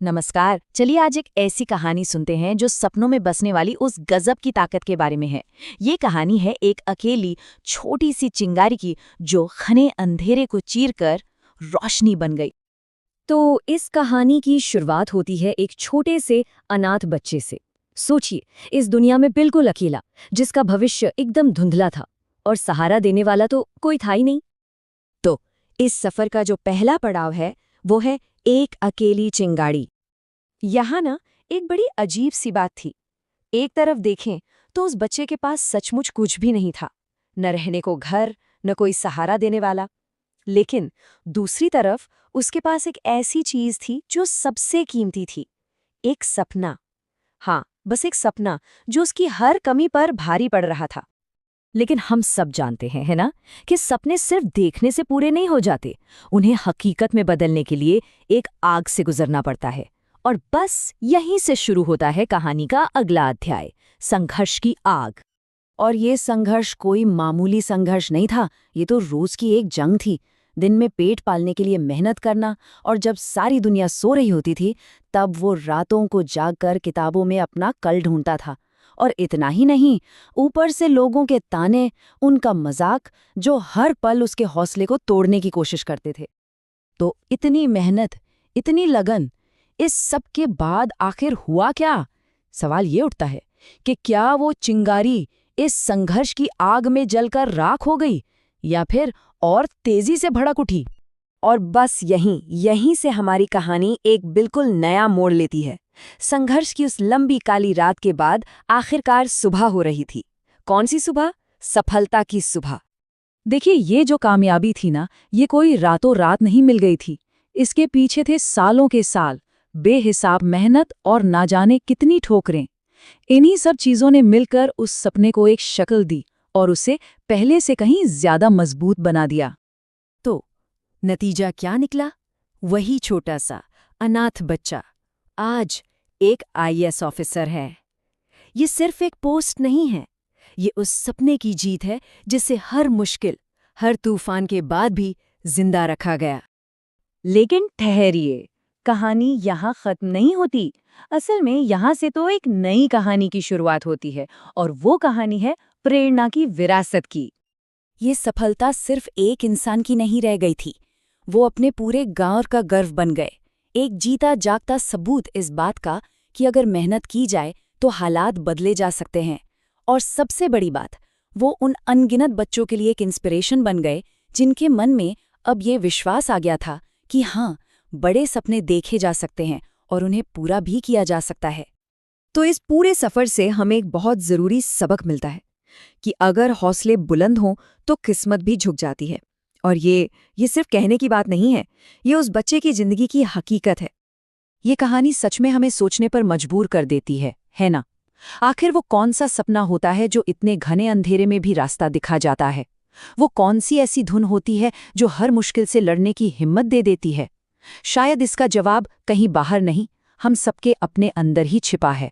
नमस्कार। चलिए आज एक ऐसी कहानी सुनते हैं जो सपनों में बसने वाली उस गजब की ताकत के बारे में है। ये कहानी है एक अकेली छोटी सी चिंगारी की जो घने अंधेरे को चीरकर रोशनी बन गई। तो इस कहानी की शुरुआत होती है एक छोटे से अनाथ बच्चे से। सोचिए, इस दुनिया में बिल्कुल अकेला, जिसका भविष्य एकदम धुंधला था और सहारा देने वाला तो कोई था ही नहीं। तो इस सफर का जो पहला पड़ाव है वो है एक अकेली चिंगारी। यहाँ ना एक बड़ी अजीब सी बात थी। एक तरफ देखें तो उस बच्चे के पास सचमुच कुछ भी नहीं था, न रहने को घर, न कोई सहारा देने वाला। लेकिन दूसरी तरफ उसके पास एक ऐसी चीज थी जो सबसे कीमती थी, एक सपना। हाँ, बस एक सपना जो उसकी हर कमी पर भारी पड़ रहा था। लेकिन हम सब जानते हैं, है ना, कि सपने सिर्फ देखने से पूरे नहीं हो जाते। उन्हें हकीकत में बदलने के लिए एक आग से गुजरना पड़ता है। और बस यहीं से शुरू होता है कहानी का अगला अध्याय, संघर्ष की आग। और ये संघर्ष कोई मामूली संघर्ष नहीं था, ये तो रोज की एक जंग थी। दिन में पेट पालने के लिए मेहनत करना, और जब सारी दुनिया सो रही होती थी तब वो रातों को जागकर किताबों में अपना कल ढूंढता था। और इतना ही नहीं, ऊपर से लोगों के ताने, उनका मजाक जो हर पल उसके हौसले को तोड़ने की कोशिश करते थे। तो इतनी मेहनत, इतनी लगन, इस सब के बाद आखिर हुआ क्या? सवाल ये उठता है कि क्या वो चिंगारी इस संघर्ष की आग में जलकर राख हो गई, या फिर और तेजी से भड़क उठी? और बस यहीं से हमारी कहानी एक बिल्कुल नया मोड़ लेती है। संघर्ष की उस लंबी काली रात के बाद आखिरकार सुबह हो रही थी। कौन सी सुबह? सफलता की सुबह। देखिए, ये जो कामयाबी थी ना, ये कोई रातों रात नहीं मिल गई थी। इसके पीछे थे सालों के साल, बेहिसाब मेहनत और ना जाने कितनी ठोकरें। इन्हीं सब चीजों ने मिलकर उस सपने को एक शक्ल दी और उसे पहले से कहीं ज्यादा मजबूत बना दिया। तो नतीजा क्या निकला? वही छोटा सा अनाथ बच्चा आज एक आईएएस ऑफिसर है। ये सिर्फ एक पोस्ट नहीं है, ये उस सपने की जीत है जिसे हर मुश्किल, हर तूफान के बाद भी जिंदा रखा गया। लेकिन ठहरिए, कहानी यहाँ खत्म नहीं होती। असल में यहाँ से तो एक नई कहानी की शुरुआत होती है, और वो कहानी है प्रेरणा की विरासत की। ये सफलता सिर्फ एक इंसान की नहीं रह गई थी, वो अपने पूरे गांव का गर्व बन गए। एक जीता जागता सबूत इस बात का कि अगर मेहनत की जाए तो हालात बदले जा सकते हैं। और सबसे बड़ी बात, वो उन अनगिनत बच्चों के लिए एक इंस्पिरेशन बन गए जिनके मन में अब ये विश्वास आ गया था कि हाँ, बड़े सपने देखे जा सकते हैं और उन्हें पूरा भी किया जा सकता है। तो इस पूरे सफर से हमें एक बहुत ज़रूरी सबक मिलता है कि अगर हौसले बुलंद हों तो किस्मत भी झुक जाती है। और ये सिर्फ कहने की बात नहीं है, ये उस बच्चे की जिंदगी की हकीकत है। ये कहानी सच में हमें सोचने पर मजबूर कर देती है ना? आखिर वो कौन सा सपना होता है जो इतने घने अंधेरे में भी रास्ता दिखा जाता है? वो कौन सी ऐसी धुन होती है जो हर मुश्किल से लड़ने की हिम्मत दे देती है? शायद इसका जवाब कहीं बाहर नहीं, हम सबके अपने अंदर ही छिपा है।